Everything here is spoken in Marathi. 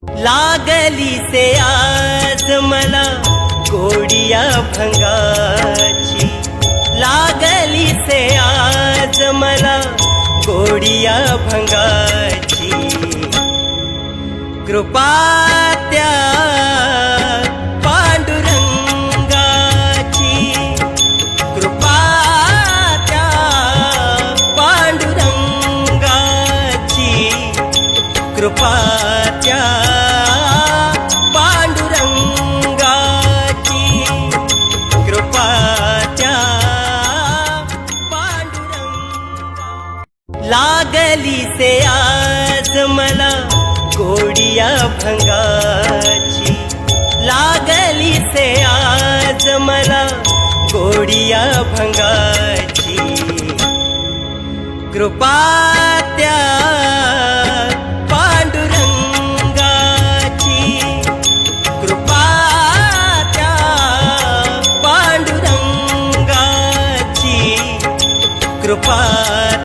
लागली से आज मला गोडिया भंगाची, लागली से आज मला गोडिया भंगाची। कृपा त्या पांडुरंगाची, कृपा त्या पांडुरंगाची, कृपा त्या पांडुरंगाची, कृपा त्या पांडुरंगा। लागली से आज मला गोडिया भंगाची, लागली से आज मला गोडिया भंगाची। कृपा त्या पांडुरंगाची, कृपा त्या पांडुरंगाची, कृपा